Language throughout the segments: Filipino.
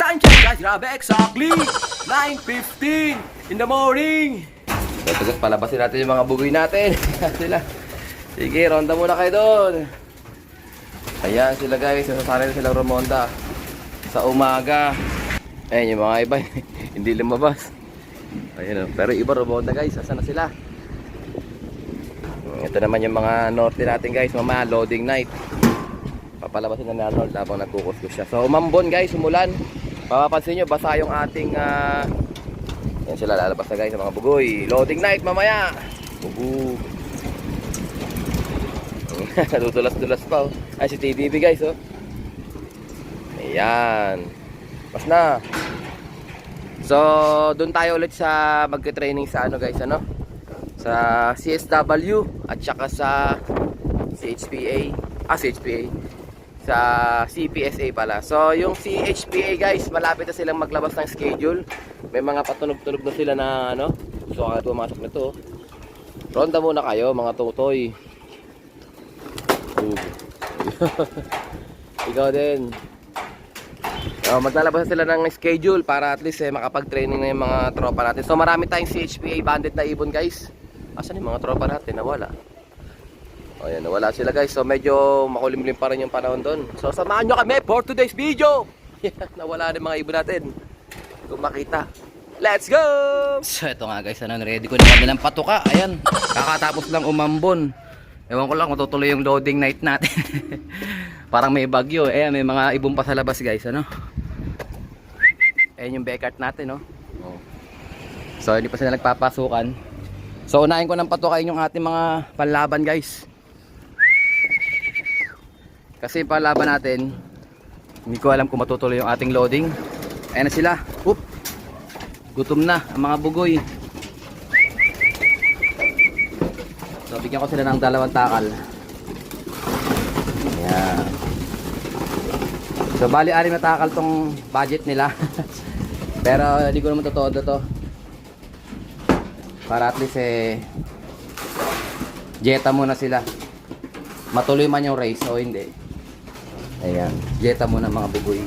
Time check guys, grabe, exactly 9:15 in the morning. So guys, palabasin natin yung mga bugoy natin. Sila. Sige, ronda muna kayo doon. Ayan sila guys, nasasanay na silang rumonda sa umaga. Ayan yung mga iba, hindi lumabas. Ayan, pero iba rumonda guys, asan na sila? Ito naman yung mga norte natin guys, mamaya loading night. Papalabasin na natin habang nagkukuskus siya. So umambon guys, umulan. Mapapansin nyo, basa yung ating yan sila, lalabas na guys sa mga bugoy. Loading night mamaya. Bubog. Natutulas-tulas pa oh. Ay si TBB guys oh. Ayan. Pas na. So doon tayo ulit sa magka-training sa ano guys, ano? Sa CSW at saka sa CHPA. CHPA. Sa CPSA pala. So yung CHPA guys, malapit na silang maglabas ng schedule. May mga patunog-tunog na sila na ano. So kaya pumasok na to. Ronda muna kayo mga tutoy. Ikaw din. Maglalabas na sila ng schedule para at least makapag-training na yung mga tropa natin. So marami tayong CHPA bandit na ibon guys. Asan yung mga tropa natin? Nawala. O yan, nawala sila guys. So medyo makulimlim pa rin yung panahon doon. So samahan nyo kami for today's video. Nawala na mga ibon natin. Kung makita. Let's go! So ito nga guys, ready ko na kami ng patuka. Ayan, kakatapos lang umambon. Ewan ko lang kung tutuloy yung loading night natin. Parang may bagyo. Ayan, may mga ibon pa sa labas guys. Ano? Ayan yung backart natin. No? Oh. So hindi pa sila nagpapasukan. So unahin ko ng patukain yung ating mga panlaban guys. Kasi yung panlaban natin, hindi ko alam kung matutuloy yung ating loading. Ayan na sila. Oop. Gutom na ang mga bugoy. So bigyan ko sila ng 2 takal. Ayan. So bali 6 na takal tong budget nila. Pero hindi ko naman totoo to. Para at least jeta muna sila. Matuloy man yung race o hindi. Ayan, jeta muna mga bugoy.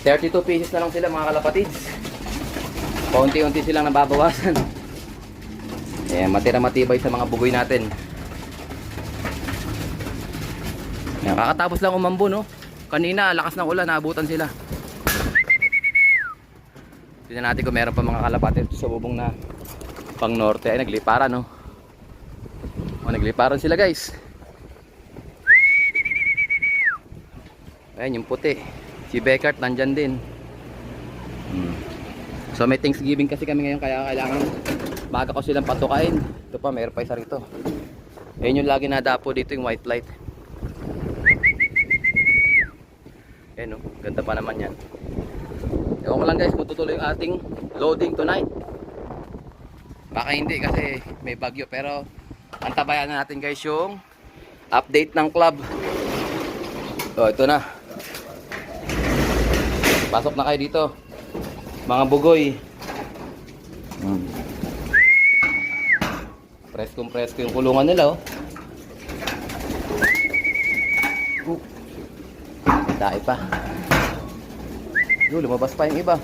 32 pieces na lang sila mga kalapatids. Paunti-unti silang nababawasan. Ayan, matira-matibay sa mga bugoy natin. Ayan, kakatapos lang umambo no. Kanina, lakas ng ulan, naabutan sila. Tingnan natin kung meron pa mga kalapatids sa bubong na pang norte. Ay, nagliparan no. O, nagliparan sila guys. Ayan yung puti. Si Beckert nandyan din. So may Thanksgiving kasi kami ngayon, kaya kailangan baga ko silang patukain. Ito pa, mayroon pa isa rito. Ayan yung lagi nadapo dito, yung white light. Ayan o, ganda pa naman yan. Ewan ko lang guys kung tutuloy yung ating loading tonight. Baka hindi kasi may bagyo, pero antabayan na natin guys yung update ng club. So ito na. Pasok na kayo dito mga bugoy. Presko yung kulungan nila oh. Dahil pa. Lumabas pa yung iba.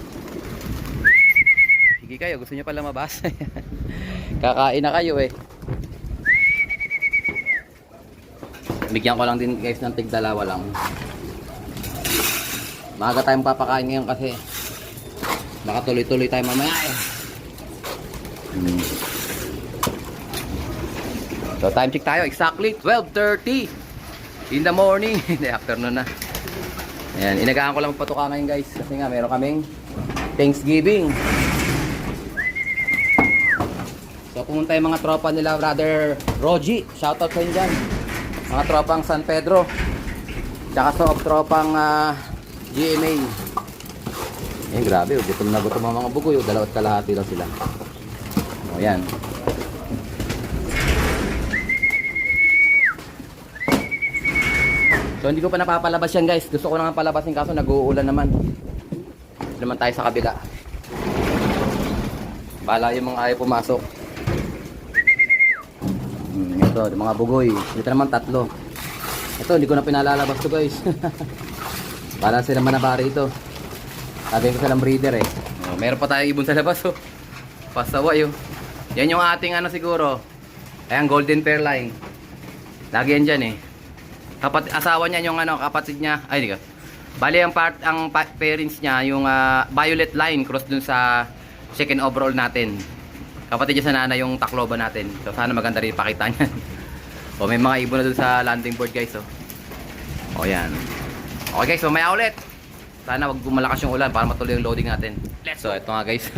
Sige kayo, gusto nyo pa lumabas. Kakain na kayo eh. Bigyan ko lang din guys ng tig-2 lang. Maaga tayong papakain ngayon kasi makatuloy-tuloy tayo mamaya eh. So time check tayo, exactly 12:30 in the morning. Hindi, afternoon na. Ayan, inagaan ko lang magpatuka ngayon guys kasi nga meron kaming Thanksgiving. So pumunta yung mga tropa nila, brother Roji, shoutout sa inyo dyan. Mga tropang San Pedro, tsaka sa tropang GMA. Ayan, grabe, gutom na gutom ang mga bugoy. 2 kalahati lang sila. O yan. So hindi ko pa napapalabas yan guys. Gusto ko na nga palabasin kaso nag-uulan naman. Naman tayo sa kabila. Bala yung mga ayaw pumasok. Ito, yung mga bugoy. Dito naman 3. Ito, hindi ko na pinalalabas to guys. Para sila manabari ito. Sabi ko sa ng breeder eh. Oh, meron pa tayong ibon sa labas oh. Pasaway oh. Yan yung ating ano siguro. Ayan, golden pair line. Lagi yan dyan eh. Asawa niya yung ano, kapatid niya. Ay, hindi ka. Bali ang parents niya, yung violet line cross dun sa second overall natin. Kapatid niya sa nana yung Tacloban natin. So sana maganda rin ipakita niyan. O may mga ibon na dun sa landing board guys oh. O yan. Okay guys, mamaya ulit. Sana wag gumalakas yung ulan para matuloy yung loading natin. So ito nga guys.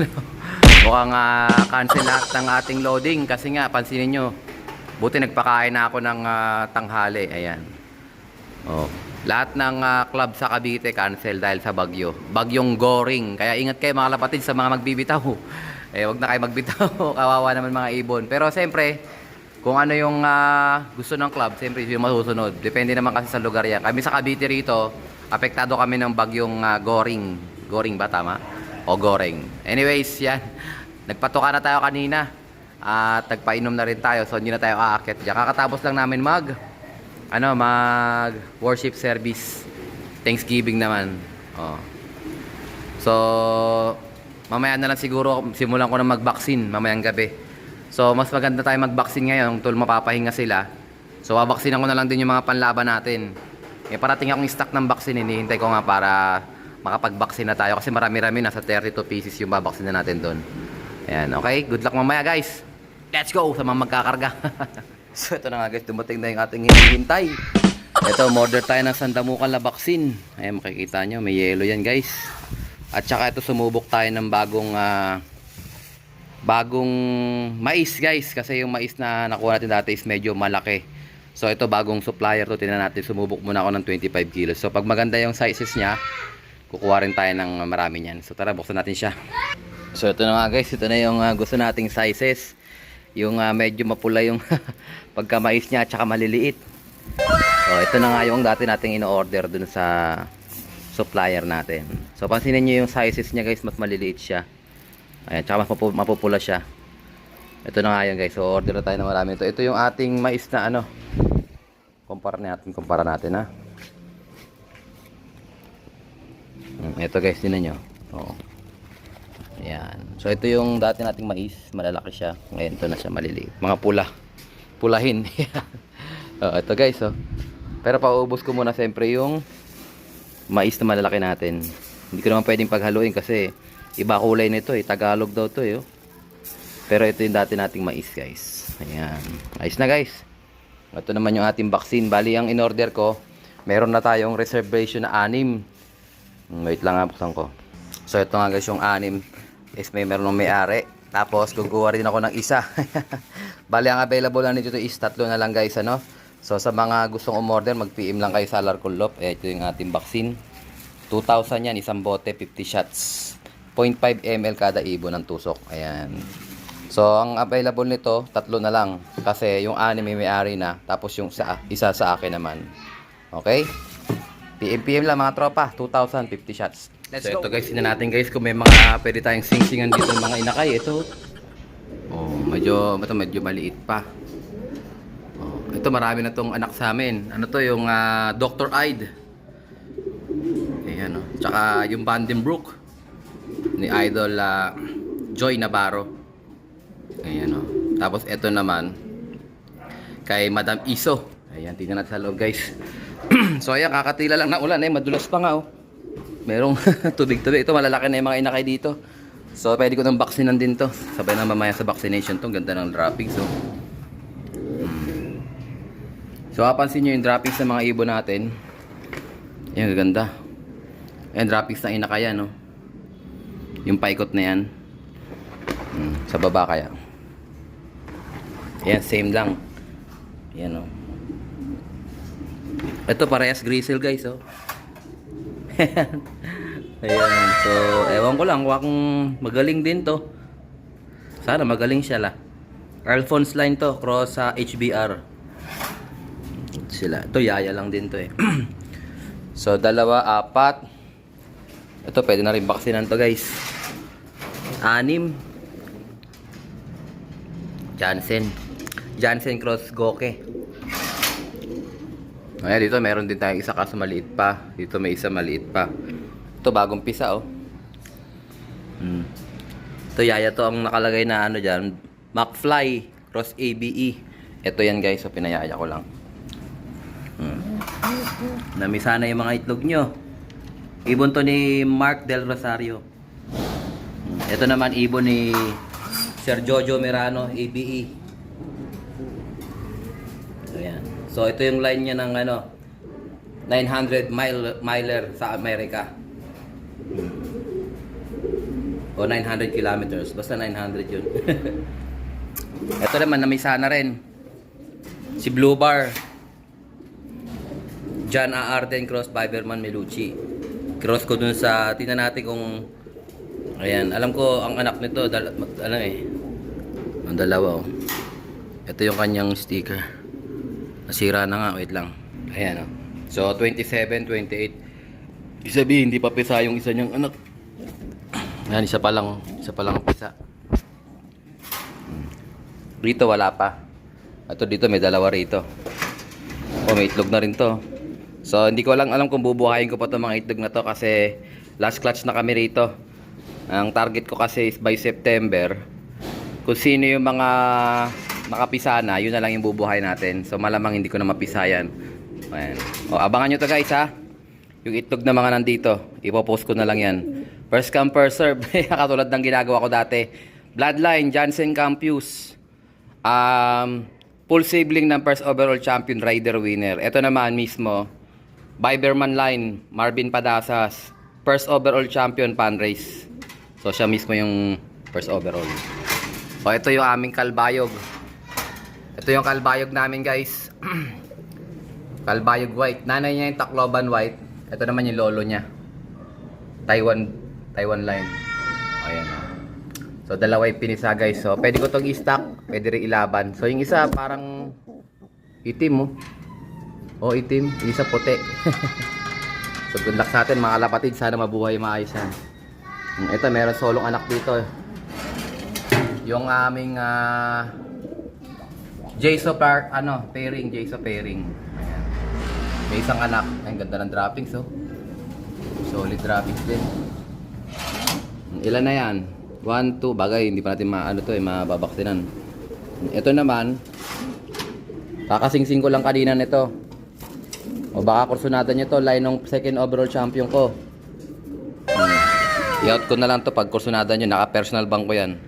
Mukhang cancel lahat ng ating loading kasi nga pansinin nyo. Buti nagpakain na ako ng tanghali. Ayan. Oh. Lahat ng club sa Cavite cancel dahil sa bagyo. Bagyong Goring. Kaya ingat kayo mga kapatid sa mga magbibitaw. Eh wag na kayo magbitaw. Kawawa naman mga ibon. Pero siyempre, kung ano yung gusto ng club, siyempre yung masusunod. Depende naman kasi sa lugar yan. Kami sa Cavite rito, apektado kami ng bagyong Goring. Goring ba tama? O Goreng. Anyways, yan. Nagpatuka na tayo kanina. At nagpainom na rin tayo. So hindi na tayo aakyat dyan. Kakatapos lang namin mag worship service. Thanksgiving naman. Oh. So mamaya na lang siguro simulan ko na mag-vaccine mamayang gabi. So mas maganda tayo mag-vaccine ngayon tul mapapahinga sila. So babaksin ko na lang din yung mga panlaban natin. Eh parating akong stock ng vaccine, hinihintay ko nga para makapag-vaccine na tayo kasi marami-rami nasa 32 pieces yung babaksin na natin doon. Ayan, okay? Good luck mamaya guys. Let's go sa mga magkakarga. So ito na nga guys, dumating na yung ating hinihintay. Ito, order tayo ng sandamukan na vaccine. Ayan, makikita nyo, may yellow yan guys. At saka ito, sumubok tayo ng bagong mais guys. Kasi yung mais na nakuha natin dati is medyo malaki. So ito, bagong supplier to. Tingnan natin, sumubok muna ako ng 25 kilos. So pag maganda yung sizes niya, kukuha rin tayo ng marami niyan. So tara, buksan natin siya. So ito na nga guys, ito na yung gusto nating sizes. Yung medyo mapula yung pagkamais niya at saka maliliit. So ito na nga yung dati nating ino-order dun sa supplier natin. So pansinin nyo yung sizes niya guys, mas maliliit siya. Ayan, tsaka mas mapupula siya. Ito na nga yun guys, so order na tayo na marami ito. Ito yung ating mais na ano. Kumpara natin ha. Ito guys, tinan nyo. Oo. Ayan. So ito yung dati nating mais, malalaki siya. Ngayon ito na siya maliliit. Mga pulahin. Ito guys, oh. Pero paubos ko muna siyempre yung mais na malalaki natin. Hindi ko naman pwedeng paghaluin kasi iba kulay nito eh. Tagalog daw to eh. Oh. Pero ito yung dati nating mais guys. Ayan. Ayos na guys. Ito naman yung ating vaccine. Bali ang in-order ko, meron na tayong reservation na 6. Wait lang nga, buksan ko. So ito nga guys yung 6. Is meron ng may-ari. Tapos guguha rin ako ng isa. Bali ang available na nito is 3 na lang guys ano. So sa mga gustong umorder, mag-PM lang kayo sa Alarcolop. Ito yung ating vaccine. 2,000 yan, isang bote, 50 shots. 0.5 ml kada ibon ng tusok. Ayan. So ang available nito, 3 na lang. Kasi yung 6 may-ari na. Tapos yung isa sa akin naman. Okay? PM lang mga tropa, 2,000, 50 shots. Let's go. Ito guys, tingnan natin guys kung may mga pwede tayong sing-singan dito ng mga inakay. Ito. Oh, medyo maliit pa. Oh, ito marami na tong anak sa amin. Ano to yung Dr. Ide. Ayan oh. Tsaka yung Vandenbroek ni Idol Joy Navarro. Ayan oh. Tapos ito naman kay Madam Iso. Ayan, tingnan natin sa loob guys. So ayan, kakatila lang na ulan eh, madulas pa nga oh. Merong tubig-tubig. Ito malalaki na yung mga inakay dito. So pwede ko nang vaksinan din to. Sabay na mamaya sa vaccination to. Ganda ng droppings so. So kapansin nyo yung droppings ng mga ibon natin. Ayan, ganda. Ayan, droppings ng inakayan no. Yung paikot na yan. Sa baba kaya. Ayan, same lang. Ayan o. Ito parehas grizzle guys oh. Ayan. So ewan ko lang kung magaling din to. Sana magaling siya lah. Alphonse line to, cross sa HBR. Sila. Ito yaya lang din to eh. So 2, 4. Ito pwede na rin vaksinan to guys. 6. Jansen cross Goke. Ayan, dito meron din tayong isa kaso maliit pa. Dito may isa maliit pa. Ito bagong pisa oh. Ito yaya to ang nakalagay na ano dyan. McFly Cross ABE. Ito yan guys. So pinayaya ko lang. Namisa na yung mga itlog nyo. Ibon to ni Mark Del Rosario. Ito naman ibon ni Sir Jojo Merano ABE. Ayan. So ito yung line niya ng ano 900 miler sa Amerika. O 900 kilometers. Basta 900 yun. Ito naman namisa na rin. Si Blue Bar. John A. Arden Cross Biberman Melucci. Cross ko dun sa tingnan natin kung ayan, alam ko ang anak nito ano ang dalawa oh. Ito yung kanyang sticker. Nasira na nga, wait lang. Ayan oh. So 27, 28. Isabihin hindi pa pisa yung isa niyang anak. Ayan, isa pa lang pisa. Rito wala pa. Ito dito may dalawa rito. Oh, may itlog na rin to. So hindi ko lang alam kung bubuhayin ko pa itong mga itlog na to kasi last clutch na kami rito. Ang target ko kasi is by September. Kung sino yung mga nakapisa na, yun na lang yung bubuhay natin. So malamang hindi ko na mapisa yan. Ayan. O, abangan nyo to guys ha. Yung itlog na mga nandito, ipopost ko na lang yan. First come first serve. Katulad ng ginagawa ko dati. Bloodline, Jansen Campus. Full sibling ng first overall champion rider winner. Ito naman mismo, Biberman line, Marvin Padasas. First overall champion pan race. So siya mismo yung first overall. So ito yung aming kalbayog. Ito yung kalbayog namin guys. Kalbayog white. Nanay niya yung Tacloban white. Ito naman yung lolo niya. Taiwan line. Ayan. So dalawa yung pinisa guys. So pwede ko tong i-stock, pwede rin ilaban. So yung isa parang itim oh. Oh itim, yung isa puti. So good luck sa atin mga kalapatid. Sana mabuhay maayos yan. Ito meron solong anak dito. Yung aming Jayso pairing, Jayso pairing. Ayan. May isang anak. Ang ganda ng droppings oh. Solid droppings din. Ilan na yan? 1, 2, bagay, hindi pa natin mababaksinan. Ito naman, kakasingsing ko lang kanina nito. O baka kursunatan nyo to, line ng second overall champion ko. I-out ko na lang to pag kursunatan nyo, naka-personal bank ko yan.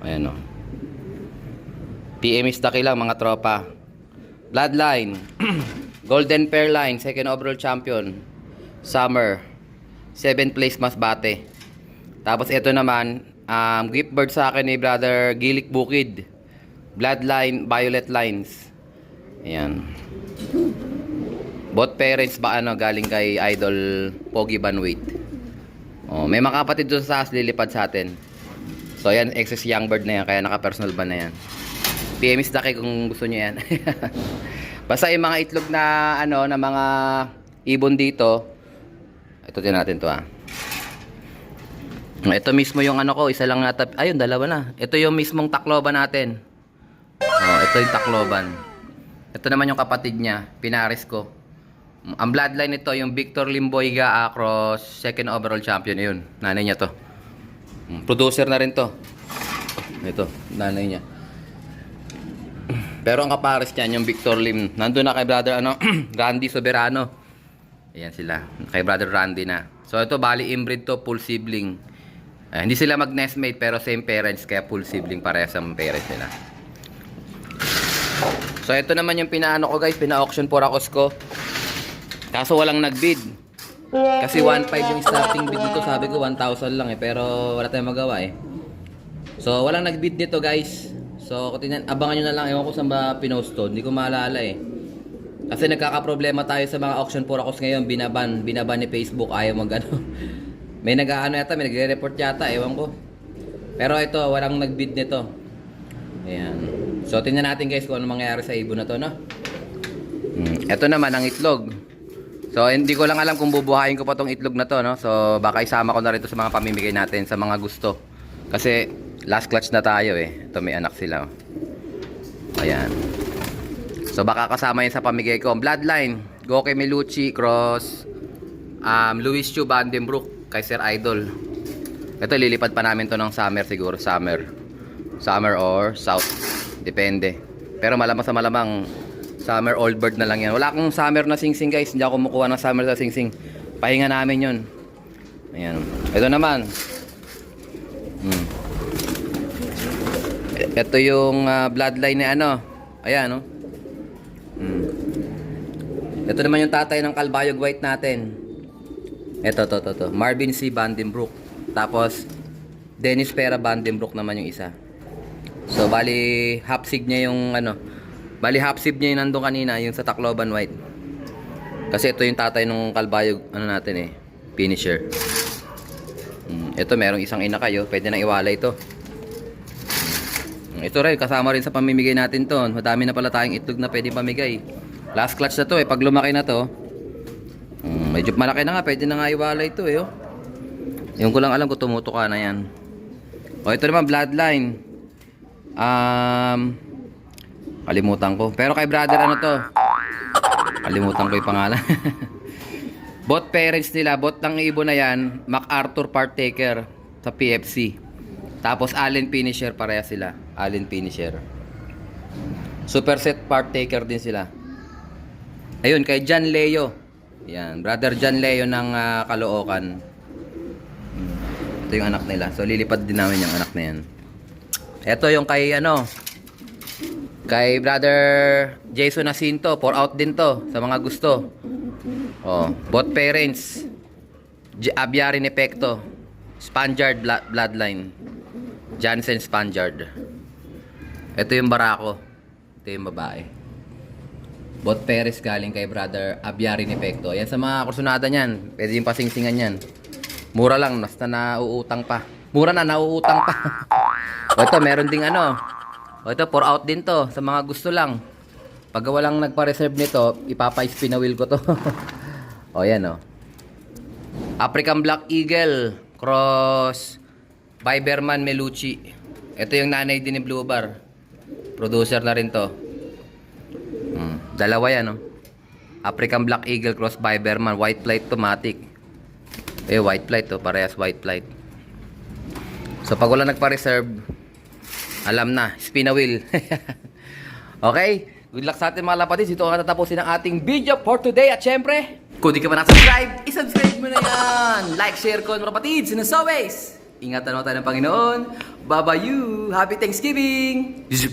Ayan o. PM is taki lang mga tropa. Bloodline, Golden Pair Line, second overall champion. Summer, 7th place Masbate. Tapos ito naman, gift bird sa akin ni Brother Gilik Bukid. Bloodline, Violet Lines. Ayan. Both parents ba galing kay Idol Pogi Banwait. Oh, may mga kapatid doon sa lilipad sa atin. So ayan, excess young bird na yan, kaya naka-personal ban na yan. PM is daki kung gusto niyo yan. Basta yung mga itlog na na mga ibon dito. Ito din natin to Ito mismo yung ko, isa lang nata. Ayun, dalawa na. Ito yung mismong Tacloban natin. Oh, ito yung Tacloban. Ito naman yung kapatid niya, pinares ko. Ang bloodline nito yung Victor Limboyga Cross second overall champion yun. Nanay niya to. Producer na rin to. Ito, nanay niya. Pero ang kapares niya yung Victor Lim. Nandun na kay brother Randy Soberano. Ayan sila. Kay brother Randy na. So ito bali inbreed to, full sibling. Hindi sila mag-nestmate pero same parents kaya full sibling parehas ang parents nila. So ito naman yung pinaano ko guys, pina-auction for akos ko. Kaso walang nag-bid. Kasi 1.5 yung starting bid nito, sabi ko 1,000 lang pero wala tayong magawa So walang nag-bid nito guys. So abangan nyo na lang, ewan ko saan ba pinost to, hindi ko maalala Kasi nagkakaproblema tayo sa mga auction for akos ngayon, binaban ni Facebook, ayaw May yata, may nagre-report yata, ewan ko. Pero ito, walang nag-bid nito. Ayan. So, tingnan natin guys kung ano mangyayari sa ibon na to, no? Ito naman ang itlog. So, hindi ko lang alam kung bubuhayin ko pa tong itlog na to, no? So, baka isama ko na rin to sa mga pamimigay natin, sa mga gusto. Kasi, last clutch na tayo Ito, may anak sila. Ayan. So, baka kasama yun sa pamigay ko. Bloodline, Goke Melucci, Cross, Luis Chu Vandenbroek, kay Sir Idol. Ito, lilipad pa namin to ng summer siguro. Summer or south. Depende. Pero malamang sa malamang, summer old bird na lang yan. Wala akong summer na singsing guys. Hindi ako kumukuha ng summer na singsing. Pahinga namin yun. Ayan. Ito naman. Ito yung bloodline ni ano. Ayan, no? Ito naman yung tatay ng Kalbayog White natin. Ito. Marvin C. Vandenbroek. Tapos, Dennis Pera Vandenbroek naman yung isa. So, bali, half-sig niya yung ano. Bali, half-sig niya yung nandun kanina, yung sa Tacloban White. Kasi ito yung tatay ng Kalbayog, ano natin finisher. Ito, merong isang ina kayo. Pwede na iwalay ito. Ito rin, kasama rin sa pamimigay natin to. Madami na pala tayong itlog na pwede pamigay. Last clutch na to Pag lumaki na to, medyo malaki na nga. Pwede na nga iwalay ito oh. Yung ko lang alam kung tumutuka na yan. O, ito naman, bloodline. Kalimutan ko. Pero kay brother, ano to? Kalimutan ko yung pangalan. Both parents nila, both ng ibon na yan, MacArthur partaker sa PFC. Tapos Allen Finisher, pareha sila. Allen Finisher. Superset partaker din sila. Ayun, kay John Leo. Yan, brother John Leo ng Caloocan. Ito yung anak nila. So, lilipad din namin yung anak na yan. Ito yung kay kay brother Jason Jacinto. Pour out din to sa mga gusto. Oh, both parents. Abiyarin Epekto. Spaniard bloodline. Jansen Spaniard. Ito yung barako. Ito yung babae. Both parents galing kay brother Abiyarin Epekto. Yan sa mga kursunada niyan. Pwede yung pasingsingan yan. Mura lang, basta nauutang pa. Mura na, nauutang pa. O ito, meron ding O ito, pour out din to sa mga gusto lang. Pag walang nagpa-reserve nito, ipapa-spin na wheel ko to. O yan African Black Eagle cross Biberman Melucci. Ito yung nanay din ni Blue Bar. Producer na rin to. Dalawa yan African Black Eagle cross Biberman. White plate automatic. White plate to. Parehas white plate. So pag wala nagpa-reserve, alam na, spin a wheel. Okay? Good luck sa atin mga lapatids. Ito ang tatapusin ng ating video for today. At syempre, kung di ka pa nakasubscribe, isubscribe mo na yan. Like, share ko mga lapatids. And as always, ingatan mo tayo ng Panginoon. Bye-bye you. Happy Thanksgiving. Zip.